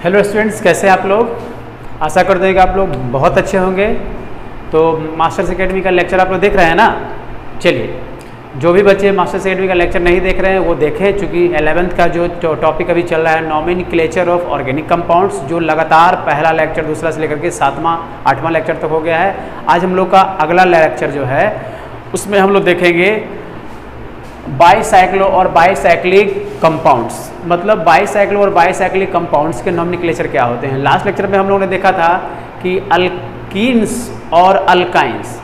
Hello students, कैसे हैं आप लोग। आशा करते हैं कि आप लोग बहुत अच्छे होंगे। तो मास्टर्स एकेडमी का लेक्चर आप लोग देख रहे हैं ना। चलिए, जो भी बच्चे मास्टर्स एकेडमी का लेक्चर नहीं देख रहे हैं वो देखें, चूँकि 11th का जो टॉपिक अभी चल रहा है नॉमेनक्लेचर ऑफ ऑर्गेनिक कंपाउंड्स, जो लगातार पहला लेक्चर दूसरा से लेकर के 7वां 8वां लेक्चर तक हो गया है। आज हम लोग का अगला लेक्चर जो है उसमें हम लोग देखेंगे बाईसाइक्लो और बाईसाइक्लिक कंपाउंड्स, मतलब बाईसाइक्लो और बाईसाइक्लिक कंपाउंड्स के नॉमेनक्लेचर क्या होते हैं। लास्ट लेक्चर में हम लोगों ने देखा था कि अल्कीन्स और अल्काइंस,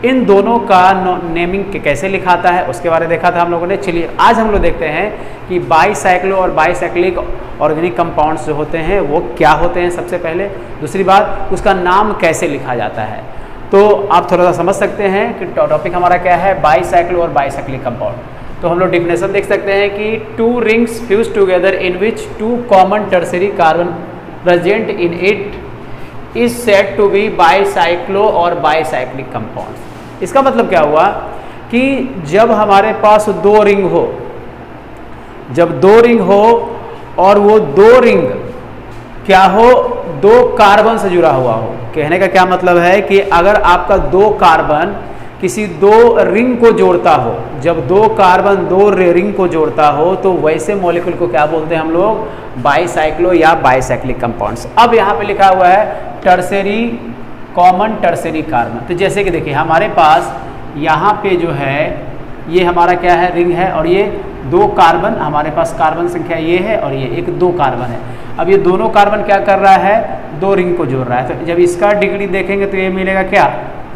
इन दोनों का नेमिंग कैसे लिखाता है उसके बारे में देखा था हम लोगों ने। चलिए, आज हम लोग देखते हैं कि बाईसाइक्लो और बाईसाइक्लिक ऑर्गेनिक कंपाउंड्स जो होते हैं वो क्या होते हैं सबसे पहले। दूसरी बात, उसका नाम कैसे लिखा जाता है। तो आप थोड़ा सा समझ सकते हैं कि टॉपिक हमारा क्या है, बाईसाइक्लो और बाईसाइक्लिक कंपाउंड। तो हम लोग डिफिनेशन देख सकते हैं कि two rings fuse together in which two common tertiary carbon present in it is said to be bicyclo और बाईसाइक्लिक कंपाउंड। इसका मतलब क्या हुआ कि जब हमारे पास दो रिंग हो, जब दो रिंग हो और वो दो रिंग क्या हो, दो कार्बन से जुड़ा हुआ हो। कहने का क्या मतलब है कि अगर आपका दो कार्बन किसी दो रिंग को जोड़ता हो, जब दो कार्बन दो रिंग को जोड़ता हो तो वैसे मॉलिक्यूल को क्या बोलते हैं हम लोग, बाईसाइक्लो या बाईसाइक्लिक कंपाउंड्स। अब यहाँ पे लिखा हुआ है टर्सरी, कॉमन टर्सरी कार्बन। तो जैसे कि देखिए हमारे पास यहाँ पे जो है ये हमारा क्या है, रिंग है, और ये दो कार्बन, हमारे पास कार्बन संख्या ये है और ये एक दो कार्बन है। अब ये दोनों कार्बन क्या कर रहा है, दो रिंग को जोड़ रहा है। तो जब इसका डिग्री देखेंगे तो ये मिलेगा क्या,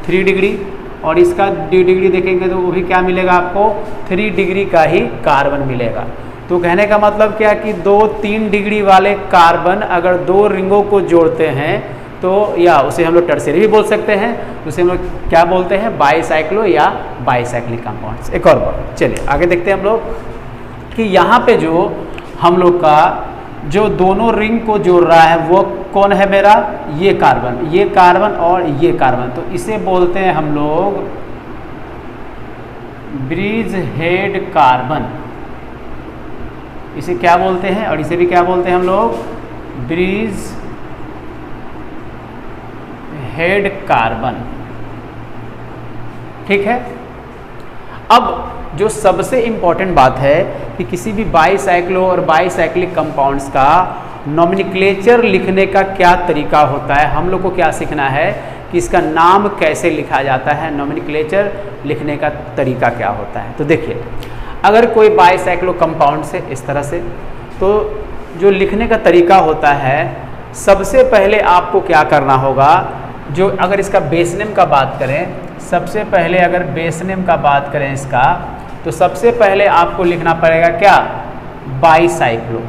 3 डिग्री, और इसका डिग्री देखेंगे तो वो भी क्या मिलेगा आपको, 3 डिग्री का ही कार्बन मिलेगा। तो कहने का मतलब क्या कि 2-3 डिग्री वाले कार्बन अगर दो रिंगों को जोड़ते हैं तो या उसे हम लोग टर्सरी भी बोल सकते हैं, उसे हम लोग क्या बोलते हैं, बाईसाइक्लो या बाईसाइक्लिक कंपाउंड्स। एक और बात, चलिए आगे देखते हैं हम लोग कि यहाँ पे जो हम लोग का जो दोनों रिंग को जोड़ रहा है वो कौन है मेरा, ये कार्बन और ये कार्बन। तो इसे बोलते हैं हम लोग ब्रिज हेड कार्बन, इसे क्या बोलते हैं, और इसे भी क्या बोलते हैं हम लोग, ब्रिज हेड कार्बन। ठीक है। अब जो सबसे इम्पॉर्टेंट बात है कि किसी भी बाईसाइक्लो और बाईसाइक्लिक कंपाउंड्स का नॉमेनक्लेचर लिखने का क्या तरीका होता है। हम लोग को क्या सीखना है कि इसका नाम कैसे लिखा जाता है, नॉमेनक्लेचर लिखने का तरीका क्या होता है। तो देखिए, अगर कोई बाईसाइक्लो कंपाउंड से इस तरह से, तो जो लिखने का तरीका होता है, सबसे पहले आपको क्या करना होगा, जो अगर इसका बेस नेम का बात करें, सबसे पहले अगर बेस नेम का बात करें इसका, तो सबसे पहले आपको लिखना पड़ेगा क्या, बाईसाइक्लो,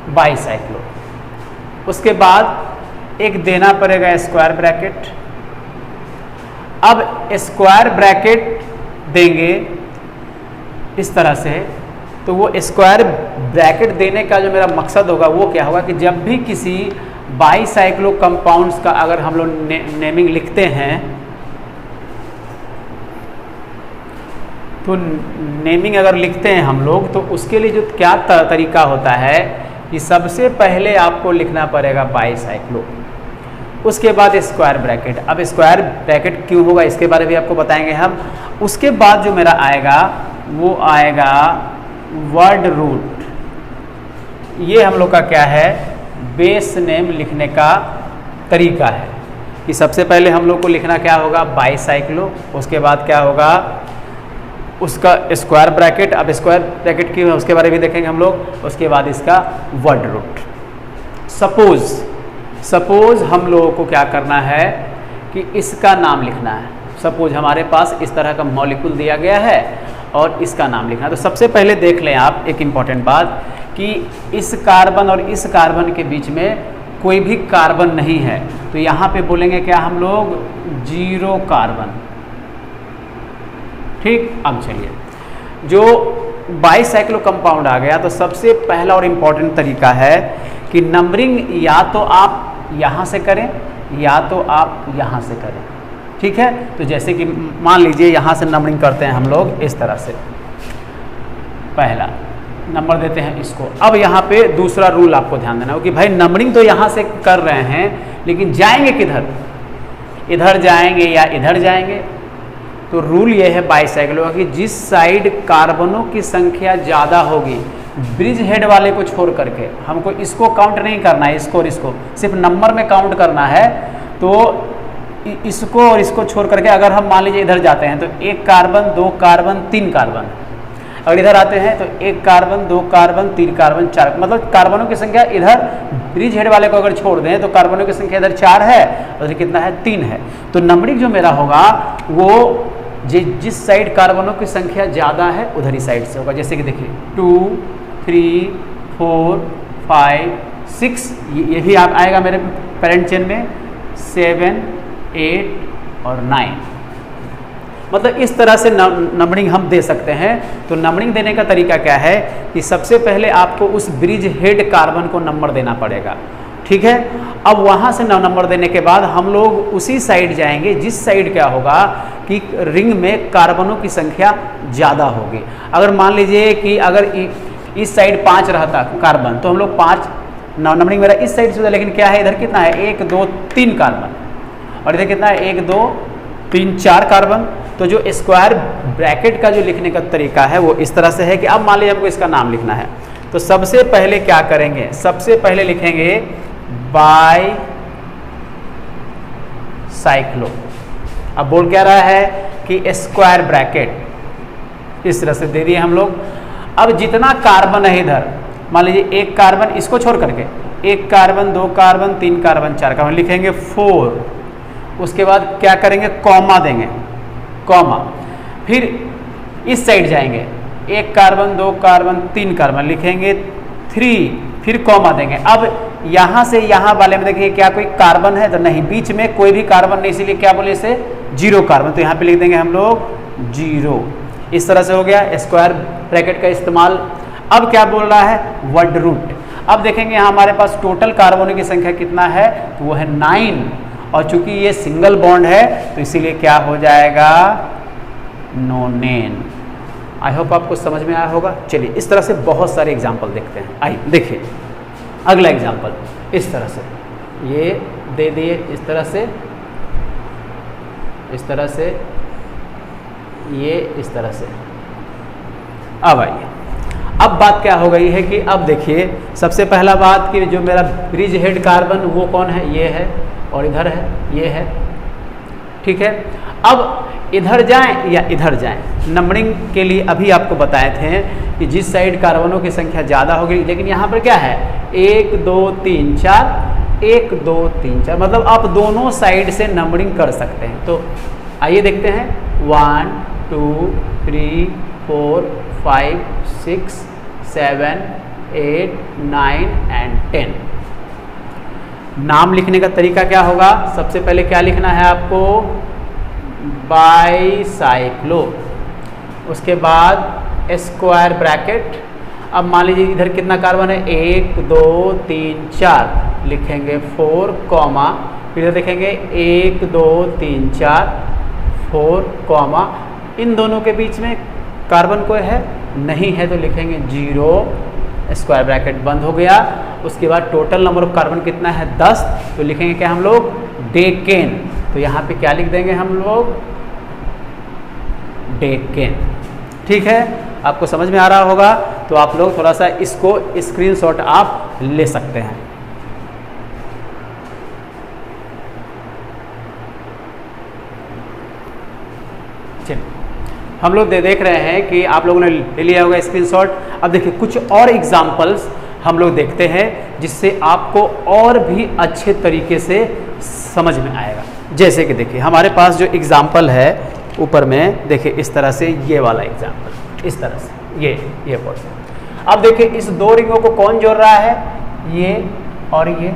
बाईसाइक्लो। उसके बाद एक देना पड़ेगा स्क्वायर ब्रैकेट। अब स्क्वायर ब्रैकेट देंगे इस तरह से, तो वो स्क्वायर ब्रैकेट देने का जो मेरा मकसद होगा वो क्या होगा कि जब भी किसी बाईसाइक्लो कंपाउंड्स का अगर हम लोग नेमिंग लिखते हैं, तो नेमिंग अगर लिखते हैं हम लोग, तो उसके लिए जो क्या तरीका होता है कि सबसे पहले आपको लिखना पड़ेगा बाईसाइक्लो, उसके बाद स्क्वायर ब्रैकेट। अब स्क्वायर ब्रैकेट क्यों होगा इसके बारे में भी आपको बताएंगे हम। उसके बाद जो मेरा आएगा वो आएगा वर्ड रूट। ये हम लोग का क्या है, बेस नेम लिखने का तरीका है कि सबसे पहले हम लोग को लिखना क्या होगा, बाईसाइक्लो, उसके बाद क्या होगा उसका स्क्वायर ब्रैकेट। अब स्क्वायर ब्रैकेट क्यों है उसके बारे में देखेंगे हम लोग। उसके बाद इसका वर्ड रूट। सपोज हम लोगों को क्या करना है कि इसका नाम लिखना है। सपोज हमारे पास इस तरह का मॉलिक्यूल दिया गया है और इसका नाम लिखना है। तो सबसे पहले देख लें आप एक इम्पॉर्टेंट बात कि इस कार्बन और इस कार्बन के बीच में कोई भी कार्बन नहीं है, तो यहाँ पे बोलेंगे क्या हम लोग, 0 कार्बन। ठीक। अब चलिए, जो बाईसाइक्लो कंपाउंड आ गया, तो सबसे पहला और इम्पॉर्टेंट तरीका है कि नंबरिंग या तो आप यहाँ से करें या तो आप यहाँ से करें। ठीक है। तो जैसे कि मान लीजिए यहाँ से नंबरिंग करते हैं हम लोग इस तरह से, पहला नंबर देते हैं इसको। अब यहाँ पे दूसरा रूल आपको ध्यान देना हो कि भाई नंबरिंग तो यहाँ से कर रहे हैं, लेकिन जाएंगे किधर, इधर जाएंगे या इधर जाएंगे। तो रूल ये है बाईसाइकिलों का कि जिस साइड कार्बनों की संख्या ज़्यादा होगी, ब्रिज हेड वाले को छोड़ करके, हमको इसको काउंट नहीं करना है, इसको और इसको सिर्फ नंबर में काउंट करना है। तो इसको और इसको छोड़ करके अगर हम मान लीजिए इधर जाते हैं तो 1 कार्बन 2 कार्बन 3 कार्बन, अगर इधर आते हैं तो 1 कार्बन 2 कार्बन 3 कार्बन 4, मतलब कार्बनों की संख्या इधर ब्रिज हेड वाले को अगर छोड़ दें तो कार्बनों की संख्या इधर 4 है और कितना है 3 है। तो नंबरिंग जो मेरा होगा वो जिस साइड कार्बनों की संख्या ज़्यादा है उधर ही साइड से होगा। जैसे कि देखिए 2 3 4 5 6, ये भी आप आएगा मेरे पेरेंट चेन में 7 8 और 9, मतलब इस तरह से नंबरिंग हम दे सकते हैं। तो नंबरिंग देने का तरीका क्या है कि सबसे पहले आपको उस ब्रिज हेड कार्बन को नंबर देना पड़ेगा, ठीक है। अब वहाँ से नंबर देने के बाद हम लोग उसी साइड जाएंगे जिस साइड क्या होगा कि रिंग में कार्बनों की संख्या ज़्यादा होगी। अगर मान लीजिए कि अगर इस साइड 5 रहता कार्बन तो हम लोग 5, नंबरिंग मेरा इस साइड से होता, लेकिन क्या है इधर कितना है 1 2 3 कार्बन और इधर कितना है 1 2 3 4 कार्बन। तो जो स्क्वायर ब्रैकेट का जो लिखने का तरीका है वो इस तरह से है कि अब मान लीजिए हमको इसका नाम लिखना है, तो सबसे पहले क्या करेंगे, सबसे पहले लिखेंगे बाई साइक्लो। अब बोल क्या रहा है कि स्क्वायर ब्रैकेट इस तरह से दे दिए हम लोग। अब जितना कार्बन है इधर, मान लीजिए 1 कार्बन इसको छोड़ करके 1 कार्बन 2 कार्बन 3 कार्बन 4 कार्बन लिखेंगे 4। उसके बाद क्या करेंगे, कॉमा देंगे, कॉमा, फिर इस साइड जाएंगे 1 कार्बन 2 कार्बन 3 कार्बन लिखेंगे 3, फिर कॉमा देंगे। अब यहाँ से यहाँ वाले में देखिए क्या कोई कार्बन है तो नहीं, बीच में कोई भी कार्बन नहीं, इसीलिए क्या बोले इसे 0 कार्बन, तो यहाँ पे लिख देंगे हम लोग 0। इस तरह से हो गया स्क्वायर ब्रैकेट का इस्तेमाल। अब क्या बोल रहा है, वर्ड रूट। अब देखेंगे यहाँ हमारे पास टोटल कार्बनों की संख्या कितना है, तो वो है 9, और चूंकि ये सिंगल बॉन्ड है तो इसीलिए क्या हो जाएगा, नोनेन। आई होप आपको समझ में आया होगा। चलिए इस तरह से बहुत सारे एग्जाम्पल देखते हैं। आइए देखिए अगला एग्जाम्पल, इस तरह से ये दे दिए, इस तरह से, इस तरह से, ये इस तरह से। अब आइए, अब बात क्या हो गई है कि अब देखिए सबसे पहला बात कि जो मेरा ब्रिज हेड कार्बन वो कौन है, ये है, और इधर है, ये है, ठीक है। अब इधर जाएं या इधर जाएं, नंबरिंग के लिए अभी आपको बताए थे कि जिस साइड कार्बनों की संख्या ज़्यादा होगी, लेकिन यहाँ पर क्या है 1 2 3 4, 1 2 3 4, मतलब आप दोनों साइड से नंबरिंग कर सकते हैं। तो आइए देखते हैं 1 2 3 4 5 6 7 8 9 एंड 10। नाम लिखने का तरीका क्या होगा, सबसे पहले क्या लिखना है आपको, बाईसाइक्लो, उसके बाद स्क्वायर ब्रैकेट। अब मान लीजिए इधर कितना कार्बन है, 1 2 3 4, लिखेंगे 4 कॉमा, फिर देखेंगे 1 2 3 4 4 कॉमा, इन दोनों के बीच में कार्बन कोई है नहीं है तो लिखेंगे 0, स्क्वायर ब्रैकेट बंद हो गया। उसके बाद टोटल नंबर ऑफ कार्बन कितना है 10, तो लिखेंगे क्या हम लोग, डेकेन। तो यहाँ पे क्या लिख देंगे हम लोग, डेकेन। ठीक है, आपको समझ में आ रहा होगा। तो आप लोग थोड़ा सा इसको स्क्रीनशॉट आप ले सकते हैं। चलिए हम लोग देख रहे हैं कि आप लोगों ने ले लिया होगा स्क्रीनशॉट। अब देखिए कुछ और एग्जाम्पल्स हम लोग देखते हैं जिससे आपको और भी अच्छे तरीके से समझ में आएगा। जैसे कि देखिए हमारे पास जो एग्जाम्पल है ऊपर में, देखिए इस तरह से ये वाला एग्जाम्पल, इस तरह से ये पोर्शन। अब देखिए इस दो रिंगों को कौन जोड़ रहा है, ये और ये।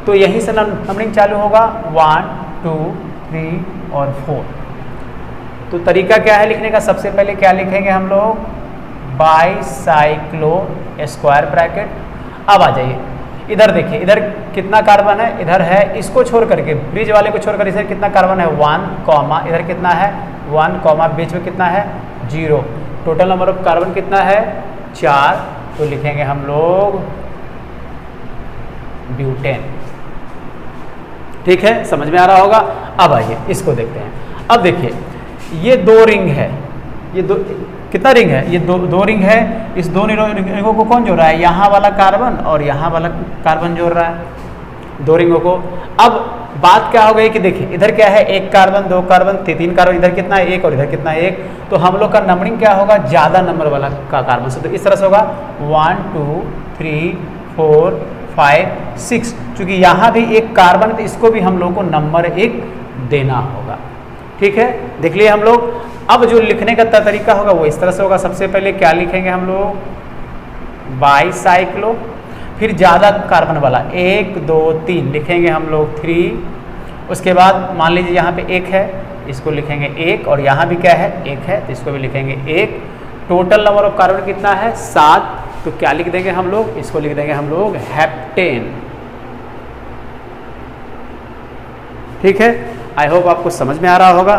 तो यहीं से नंबरिंग चालू होगा 1 2 3 और 4। तो तरीका क्या है लिखने का, सबसे पहले क्या लिखेंगे हम लोग, बाईसाइक्लो स्क्वायर ब्रैकेट। अब आ जाइए इधर, देखिए इधर कितना कार्बन है, इधर है, इसको छोड़ करके ब्रिज वाले को छोड़कर इधर कितना कार्बन है 1 कॉमा, इधर कितना है 1 कॉमा, बीच में कितना है 0। टोटल नंबर ऑफ कार्बन कितना है 4, तो लिखेंगे हम लोग ब्यूटेन। ठीक है, समझ में आ रहा होगा। अब आइए इसको देखते हैं। अब देखिए ये 2 रिंग है, ये दो कितना रिंग है, ये दो रिंग है। इस दो रिंगों को कौन जोड़ रहा है, यहाँ वाला कार्बन और यहाँ वाला कार्बन जोड़ रहा है, 2 रिंगों को। अब बात क्या हो गई कि देखिए इधर क्या है, 1 कार्बन 2 कार्बन 3 कार्बन, इधर कितना है 1 और इधर कितना है 1, तो हम लोग का नंबरिंग क्या होगा, ज़्यादा नंबर वाला का कार्बन से, तो इस तरह से होगा 1 2 3 4 5 6। चूँकि यहाँ भी 1 कार्बन है तो इसको भी हम लोग को नंबर 1 देना होगा। ठीक है, देख लिए हम लोग। अब जो लिखने का तरीका होगा वो इस तरह से होगा। सबसे पहले क्या लिखेंगे हम लोग, बाईसाइक्लो, फिर ज़्यादा कार्बन वाला 1 2 3 लिखेंगे हम लोग 3। उसके बाद मान लीजिए यहाँ पे 1 है, इसको लिखेंगे 1, और यहाँ भी क्या है 1 है तो इसको भी लिखेंगे 1। टोटल नंबर ऑफ कार्बन कितना है 7, तो क्या लिख देंगे हम लोग, इसको लिख देंगे हम लोग हेप्टेन। ठीक है, आई होप आपको समझ में आ रहा होगा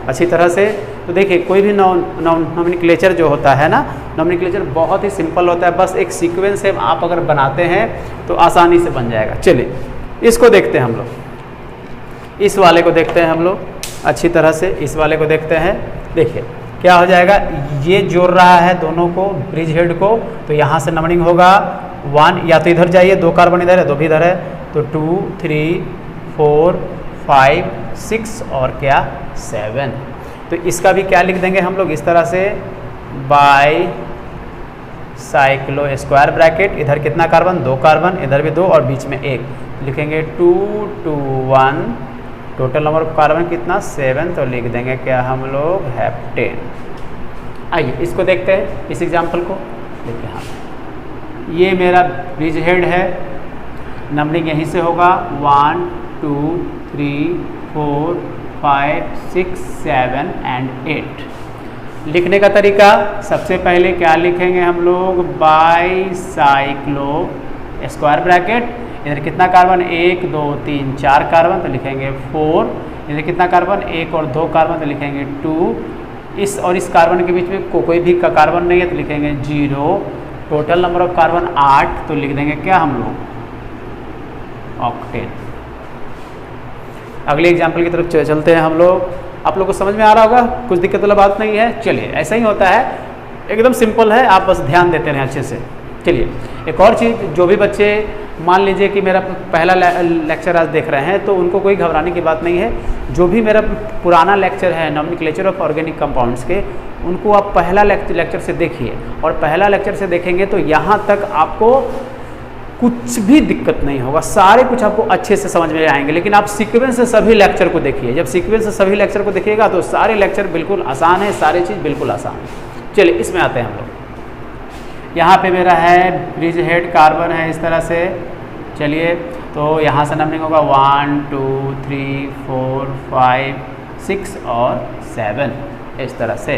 अच्छी तरह से। तो देखिए कोई भी नॉमेनक्लेचर जो होता है ना, नॉमेनक्लेचर बहुत ही सिंपल होता है, बस एक सीक्वेंस से आप अगर बनाते हैं तो आसानी से बन जाएगा। चलिए इसको देखते हैं हम लोग, इस वाले को देखते हैं हम लोग अच्छी तरह से, इस वाले को देखते हैं। देखिए क्या हो जाएगा, ये जोड़ रहा है दोनों को, ब्रिज हेड को, तो यहाँ से नंबरिंग होगा 1, या तो इधर जाइए 2 कार्बन इधर है 2 भी इधर है, तो 2 3 4 5 6 और क्या 7। तो इसका भी क्या लिख देंगे हम लोग इस तरह से, बाई साइक्लो स्क्वायर ब्रैकेट, इधर कितना कार्बन 2 कार्बन, इधर भी 2 और बीच में 1, लिखेंगे 2 2 1। टोटल नंबर ऑफ कार्बन कितना 7, तो लिख देंगे क्या हम लोग हेप्टेन। आइए इसको देखते हैं, इस एग्जाम्पल को देखिए। हाँ, ये मेरा ब्रिज हेड है, नंबरिंग यहीं से होगा 1 2 3 4 5 6 7 एंड 8। लिखने का तरीका, सबसे पहले क्या लिखेंगे हम लोग, बाईसाइक्लो स्क्वायर ब्रैकेट, इधर कितना कार्बन 1 2 3 4 कार्बन, तो लिखेंगे 4। इधर कितना कार्बन 1 और 2 कार्बन, तो लिखेंगे 2। इस और इस कार्बन के बीच में कोई भी का कार्बन नहीं है तो लिखेंगे 0। टोटल नंबर ऑफ कार्बन 8, तो लिख देंगे क्या हम लोग ऑक्टेन। अगले एग्जाम्पल की तरफ चलते हैं हम लोग। आप लोग को समझ में आ रहा होगा, कुछ दिक्कत वाला बात नहीं है। चलिए ऐसा ही होता है, एकदम सिंपल है, आप बस ध्यान देते रहें अच्छे से। चलिए एक और चीज़, जो भी बच्चे मान लीजिए कि मेरा पहला लेक्चर आज देख रहे हैं तो उनको कोई घबराने की बात नहीं है। जो भी मेरा पुराना लेक्चर है नॉमेनक्लेचर ऑफ ऑर्गेनिक कंपाउंड्स के, उनको आप पहला लेक्चर से देखिए, और पहला लेक्चर से देखेंगे तो यहाँ तक आपको कुछ भी दिक्कत नहीं होगा, सारे कुछ आपको अच्छे से समझ में आएंगे। लेकिन आप सीक्वेंस से सभी लेक्चर को देखिए, जब सीक्वेंस से सभी लेक्चर को देखिएगा तो सारे लेक्चर बिल्कुल आसान है, सारी चीज़ बिल्कुल आसान है। चलिए इसमें आते हैं हम लोग। यहाँ पे मेरा है ब्रिज हेड कार्बन है इस तरह से। चलिए तो यहाँ से नंबरिंग होगा 1 2 3 4 5 6 और 7 इस तरह से।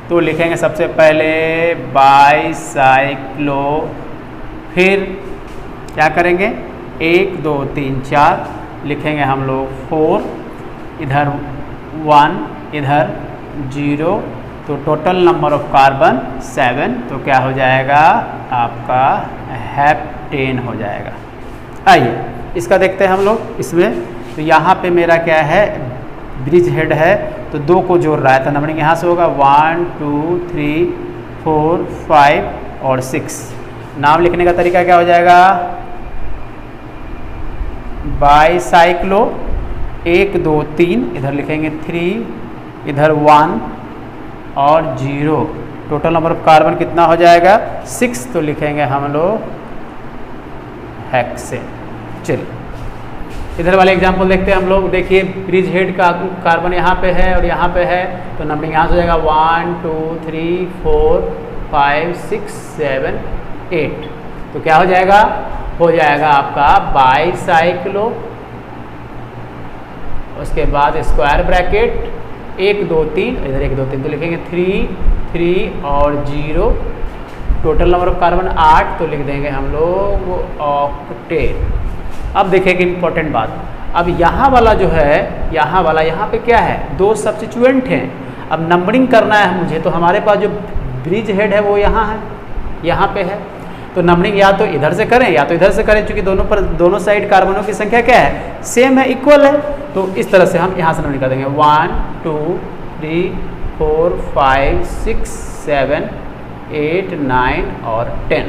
तो लिखेंगे सबसे पहले बाईसाइक्लो, फिर क्या करेंगे 1 2 3 4 लिखेंगे हम लोग 4, इधर 1 इधर 0, तो टोटल नंबर ऑफ कार्बन 7, तो क्या हो जाएगा आपका हेप्टेन हो जाएगा। आइए इसका देखते हैं हम लोग इसमें। तो यहाँ पे मेरा क्या है ब्रिज हेड है, तो 2 को जोड़ रहा है, तो नंबरिंग यहाँ से होगा 1 2 3 4 5 और 6। नाम लिखने का तरीका क्या हो जाएगा, बाईसाइक्लो 1 2 3, इधर लिखेंगे 3, इधर 1 और 0। टोटल नंबर ऑफ कार्बन कितना हो जाएगा 6, तो लिखेंगे हम लोग हेक्सेन। चलिए इधर वाले एग्जाम्पल देखते हैं हम लोग। देखिए ब्रिज हेड का कार्बन यहाँ पे है और यहाँ पे है, तो नंबरिंग यहाँ से हो जाएगा 1 2 3 4 5 6 7 8। तो क्या हो जाएगा, हो जाएगा आपका बाईसाइक्लो, उसके बाद स्क्वायर ब्रैकेट 1 2 3, इधर 1 2 3, तो लिखेंगे 3 3 और 0। टोटल नंबर ऑफ कार्बन 8, तो लिख देंगे हम लोग ऑक्टेन। अब देखिए कि इम्पोर्टेंट बात, अब यहाँ वाला जो है, यहाँ वाला यहाँ पे क्या है 2 सब्स्टिट्यूएंट हैं। अब नंबरिंग करना है मुझे, तो हमारे पास जो ब्रिज हेड है वो यहाँ है, यहाँ पे है। तो नंबरिंग या तो इधर से करें या तो इधर से करें, क्योंकि दोनों साइड कार्बनों की संख्या क्या है, सेम है, इक्वल है। तो इस तरह से हम यहाँ से नंबरिंग कर देंगे 1 2 3 4 5 6 7 8 9 और 10।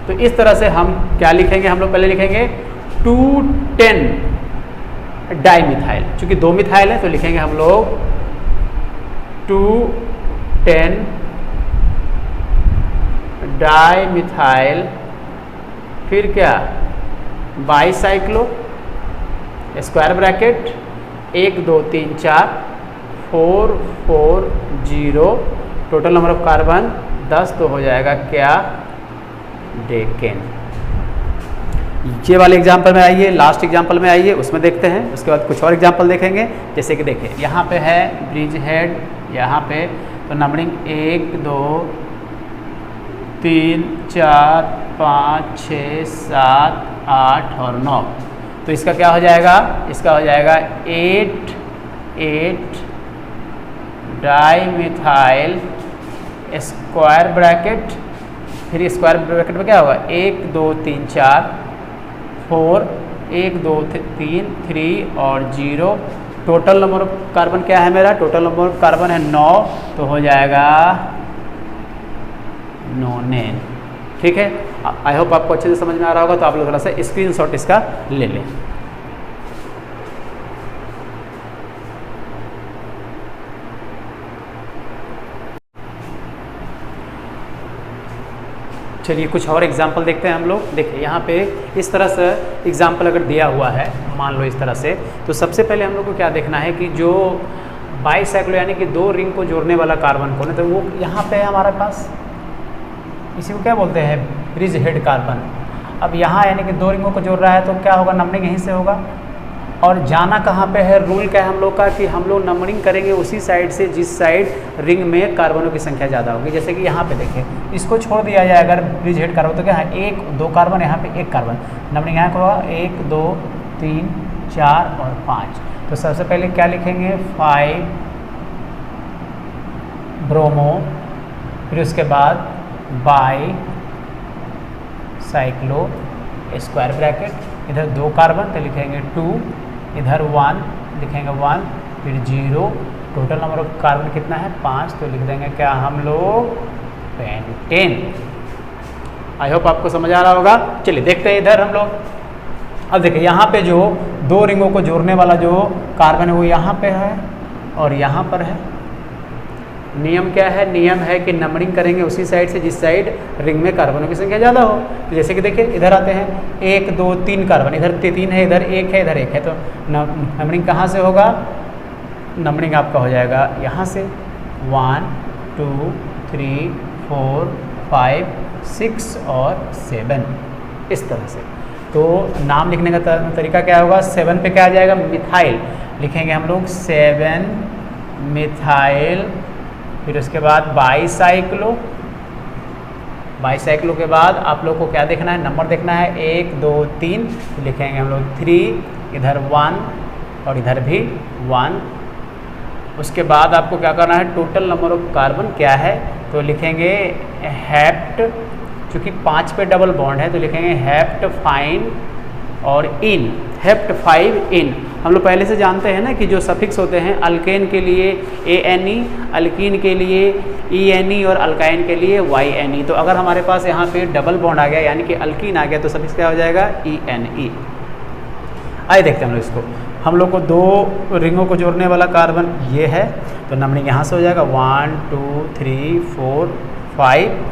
तो इस तरह से हम क्या लिखेंगे, हम लोग पहले लिखेंगे 210 डाइमिथाइल, चूँकि 2 मिथाइल है तो लिखेंगे हम लोग 210 डाइमिथाइल, फिर क्या bicyclo, square bracket 1 2 3 4 4 4 0, total number of carbon 10, तो हो जाएगा क्या, डेकेन। ये वाले एग्जाम्पल में आइए, लास्ट एग्जाम्पल में आइए, उसमें देखते हैं। उसके बाद कुछ और एग्जाम्पल देखेंगे, जैसे कि देखिए यहाँ पे है ब्रिज हेड, यहाँ पे तो नंबरिंग 1 2 3 4 5 6 7 8 और 9। तो इसका क्या हो जाएगा, इसका हो जाएगा 8 8 डाइमिथाइल, स्क्वायर ब्रैकेट, फिर स्क्वायर ब्रैकेट में क्या होगा 1 2 3 4 4 1 2 3 3 और 0। टोटल नंबर ऑफ कार्बन क्या है मेरा, टोटल नंबर ऑफ कार्बन है 9, तो हो जाएगा नोनेन। ठीक है, आई होप आपको अच्छे से समझ में आ रहा होगा। तो आप लोग थोड़ा सा स्क्रीनशॉट इसका ले लें। चलिए कुछ और एग्जाम्पल देखते हैं हम लोग। देखिए यहाँ पे इस तरह से एग्जाम्पल अगर दिया हुआ है, मान लो इस तरह से, तो सबसे पहले हम लोग को क्या देखना है कि जो बाईसाइक्लो यानी कि 2 रिंग को जोड़ने वाला कार्बन कौन है, तो वो यहाँ पे है हमारे पास, इसी को क्या बोलते हैं, ब्रिज हेड कार्बन। अब यहाँ यानी कि 2 रिंगों को जोड़ रहा है, तो क्या होगा, नंबरिंग यहीं से होगा। और जाना कहाँ पे है, रूल क्या है हम लोग का कि हम लोग नंबरिंग करेंगे उसी साइड से जिस साइड रिंग में कार्बनों की संख्या ज़्यादा होगी। जैसे कि यहाँ पे देखिए, इसको छोड़ दिया जाए अगर ब्रिज हेड कार्बन, तो क्या है 1 2 कार्बन, यहाँ पे 1 कार्बन, नंबरिंग यहाँ होगा 1 2 3 4 और 5। तो सबसे पहले क्या लिखेंगे, 5 ब्रोमो, फिर उसके बाद बाई साइक्लो, स्क्वायर ब्रैकेट, इधर 2 कार्बन तो लिखेंगे 2, इधर 1 लिखेंगे 1, फिर 0, टोटल नंबर ऑफ कार्बन कितना है 5, तो लिख देंगे क्या हम लोग, पेंटेन। आई होप आपको समझ आ रहा होगा। चलिए देखते हैं इधर हम लोग। अब देखिए यहाँ पे जो 2 रिंगों को जोड़ने वाला जो कार्बन है वो यहाँ पे है और यहाँ पर है। नियम क्या है, नियम है कि नंबरिंग करेंगे उसी साइड से जिस साइड रिंग में कार्बनों की संख्या ज़्यादा हो। तो जैसे कि देखिए इधर आते हैं 1 2 3 कार्बन, इधर 3 है, इधर 1 है, इधर 1 है, तो नंबरिंग कहाँ से होगा, नंबरिंग आपका हो जाएगा यहाँ से 1 2 3 4 5 6 और 7, इस तरह से। तो नाम लिखने का तरीका क्या होगा, 7 पे क्या आ जाएगा, मिथाइल, लिखेंगे हम लोग 7 मिथाइल, फिर उसके बाद बाईसाइक्लो, बाईसाइक्लो के बाद आप लोग को क्या देखना है, नंबर देखना है 1 2 3, तो लिखेंगे हम लोग 3, इधर 1 और इधर भी 1। उसके बाद आपको क्या करना है, टोटल नंबर ऑफ कार्बन क्या है, तो लिखेंगे हेप्ट, चूँकि 5 पे डबल बॉन्ड है तो लिखेंगे हेप्ट फाइन और इन, हेप्ट 5 इन। हम लोग पहले से जानते हैं ना कि जो सफिक्स होते हैं, अल्केन के लिए ANE, अल्कीन के लिए ENE और अल्काइन के लिए YNE। तो अगर हमारे पास यहाँ पे डबल बॉन्ड आ गया यानी कि अल्कीन आ गया तो सफिक्स क्या हो जाएगा, ENE। आइए देखते हैं हम लोग इसको। हम लोग को 2 रिंगों को जोड़ने वाला कार्बन ये है, तो नंबरिंग यहाँ से हो जाएगा 1 2 3 4 5।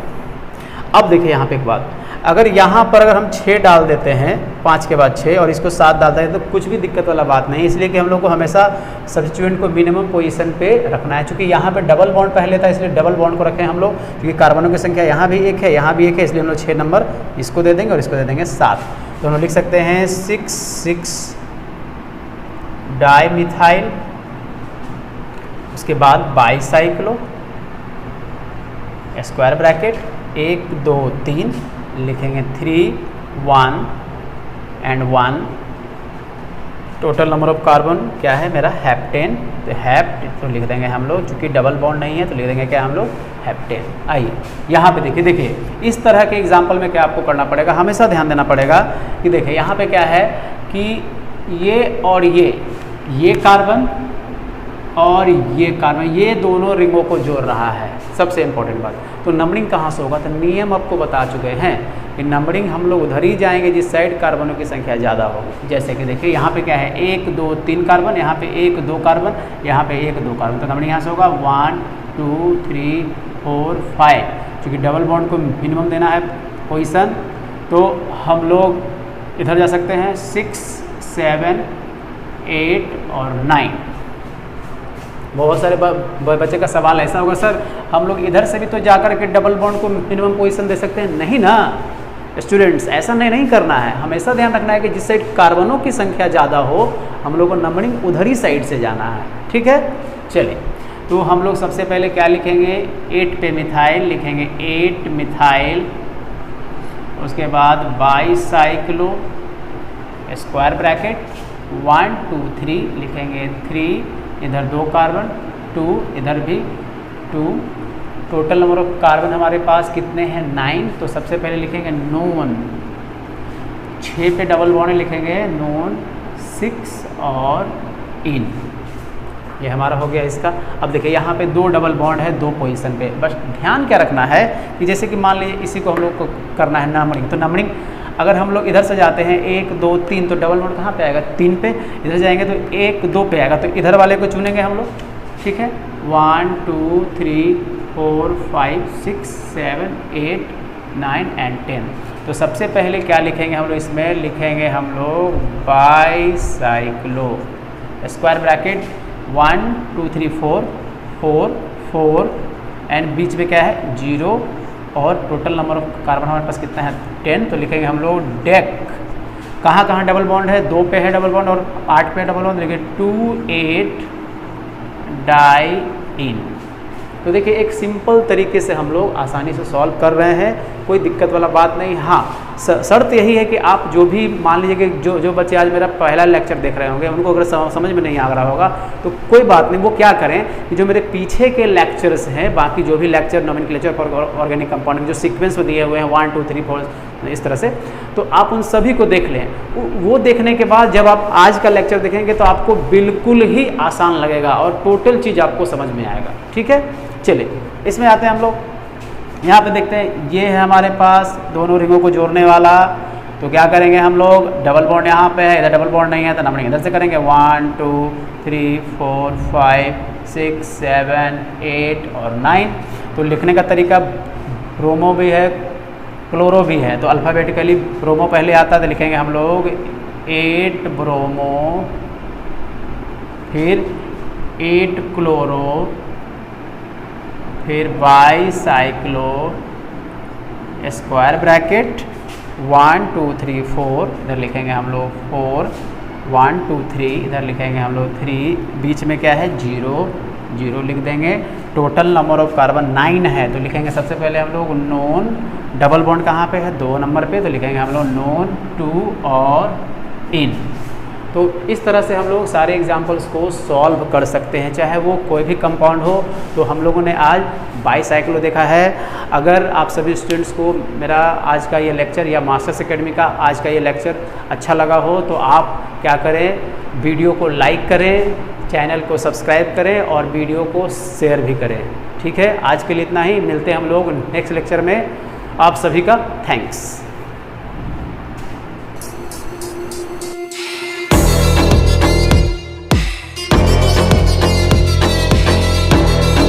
अब देखिए यहाँ पे एक बात, अगर यहाँ पर अगर हम 6 डाल देते हैं, 5 के बाद 6 और इसको 7 डालते हैं, तो कुछ भी दिक्कत वाला बात नहीं, इसलिए कि हम लोग को हमेशा सब्स्टिट्यूएंट को मिनिमम पोजीशन पे रखना है। चूँकि यहाँ पे डबल बॉन्ड पहले था इसलिए डबल बॉन्ड को रखें हम लोग, क्योंकि कार्बनों की संख्या यहाँ भी 1 है, यहाँ भी 1 है, इसलिए हम लोग 6 नंबर इसको दे देंगे और इसको दे देंगे 7। तो हम लोग लिख सकते हैं 6 6 डाइमिथाइल, उसके बाद बाईसाइक्लो, स्क्वायर ब्रैकेट 1 2 3, लिखेंगे 3 1 and 1, total number of carbon क्या है मेरा हेप्टेन, तो हेप्ट तो लिख देंगे हम लोग, चूँकि डबल बॉन्ड नहीं है तो लिख देंगे क्या हम लोग हेप्टेन। आइए यहाँ पे देखिए इस तरह के एग्जाम्पल में क्या आपको करना पड़ेगा, हमेशा ध्यान देना पड़ेगा कि देखिए यहाँ पे क्या है कि ये और ये कार्बन और ये कार्बन, ये दोनों रिंगों को जोड़ रहा है, सबसे इम्पोर्टेंट बात। तो नंबरिंग कहाँ से होगा, तो नियम आपको बता चुके हैं कि नंबरिंग हम लोग उधर ही जाएंगे जिस साइड कार्बनों की संख्या ज़्यादा होगी। जैसे कि देखिए यहाँ पे क्या है 1 2 3 कार्बन, यहाँ पे 1 2 कार्बन, यहाँ पे 1 2 कार्बन, तो नंबरिंग यहाँ से होगा 1 2 3 4 5। क्योंकि डबल बॉन्ड को मिनिमम देना है पोजीशन, तो हम लोग इधर जा सकते हैं 6 7 8 और 9। बहुत सारे बच्चे का सवाल ऐसा होगा सर हम लोग इधर से भी तो जाकर के डबल बॉन्ड को मिनिमम पोजीशन दे सकते हैं। नहीं ना स्टूडेंट्स, ऐसा नहीं करना है। हमेशा ध्यान रखना है कि जिस साइड कार्बनों की संख्या ज़्यादा हो हम लोग को नंबरिंग उधर ही साइड से जाना है, ठीक है। चलिए तो हम लोग सबसे पहले क्या लिखेंगे, 8 पे मिथाइल लिखेंगे, 8 मिथाइल, उसके बाद बाईसाइक्लो स्क्वायर ब्रैकेट 1 2 3 लिखेंगे 3, इधर 2 कार्बन 2, इधर भी 2। टोटल नंबर ऑफ कार्बन हमारे पास कितने हैं 9, तो सबसे पहले लिखेंगे नोन, 6 पे डबल बॉन्ड लिखेंगे नोन 6 और इन, ये हमारा हो गया इसका। अब देखिए यहाँ पे 2 डबल बॉन्ड है 2 पोजीशन पे, बस ध्यान क्या रखना है कि जैसे कि मान लीजिए इसी को हम लोग को करना है नंबरिंग, तो नंबरिंग अगर हम लोग इधर से जाते हैं 1 2 3 तो डबल बॉन्ड कहाँ पे आएगा 3 पे, इधर जाएंगे तो 1 2 पे आएगा, तो इधर वाले को चुनेंगे हम लोग, ठीक है। 1 2 3 4 5 6 7 8 9 एंड 10। तो सबसे पहले क्या लिखेंगे हम लोग, इसमें लिखेंगे हम लोग बाईसाइक्लो स्क्वायर ब्रैकेट 1 2 3 4 4 4 एंड बीच में क्या है 0 और टोटल नंबर ऑफ कार्बन हमारे पास कितना है 10, तो लिखेंगे हम लोग डेक। कहाँ कहाँ डबल बॉन्ड है, 2 पे है डबल बॉन्ड और 8 पे डबल बॉन्ड, लिखेंगे 2 8 डाई इन। तो देखिए एक सिंपल तरीके से हम लोग आसानी से सॉल्व कर रहे हैं, कोई दिक्कत वाला बात नहीं। हाँ शर्त यही है कि आप जो भी मान लीजिए कि जो बच्चे आज मेरा पहला लेक्चर देख रहे होंगे उनको अगर समझ में नहीं आ रहा होगा तो कोई बात नहीं, वो क्या करें कि जो मेरे पीछे के लेक्चर्स हैं, बाकी जो भी lecture nomenclature for organic compounding जो सीक्वेंस में दिए हुए हैं 1 2 3 4 इस तरह से, तो आप उन सभी को देख लें। वो देखने के बाद जब आप आज का लेक्चर देखेंगे तो आपको बिल्कुल ही आसान लगेगा और टोटल चीज़ आपको समझ में आएगा, ठीक है। चलिए इसमें आते हैं हम लोग, यहाँ पे देखते हैं ये है हमारे पास दोनों रिंगों को जोड़ने वाला। तो क्या करेंगे हम लोग, डबल बॉन्ड यहाँ पे है, इधर डबल बॉन्ड नहीं है तो नंबरिंग इधर से करेंगे 1 2 3 4 5 6 7 8 और 9। तो लिखने का तरीका ब्रोमो भी है क्लोरो भी है, तो अल्फ़ाबेटिकली ब्रोमो पहले आता है तो लिखेंगे हम लोग 8 ब्रोमो, फिर 8 क्लोरो, फिर बाईसाइक्लो स्क्वायर ब्रैकेट 1 2 3 4, इधर लिखेंगे हम लोग 4 1 2 3, इधर लिखेंगे हम लोग 3, बीच में क्या है 0 0 लिख देंगे। टोटल नंबर ऑफ कार्बन 9 है तो लिखेंगे सबसे पहले हम लोग नोन, डबल बॉन्ड कहाँ पे है 2 नंबर पे, तो लिखेंगे हम लोग नोन 2 और इन। तो इस तरह से हम लोग सारे एग्जाम्पल्स को सॉल्व कर सकते हैं, चाहे वो कोई भी कंपाउंड हो। तो हम लोगों ने आज बाईसाइक्लो देखा है। अगर आप सभी स्टूडेंट्स को मेरा आज का ये लेक्चर या मास्टर्स एकेडमी का आज का ये लेक्चर अच्छा लगा हो तो आप क्या करें, वीडियो को लाइक करें, चैनल को सब्सक्राइब करें और वीडियो को शेयर भी करें, ठीक है। आज के लिए इतना ही, मिलते हैं हम लोग नेक्स्ट लेक्चर में। आप सभी का थैंक्स।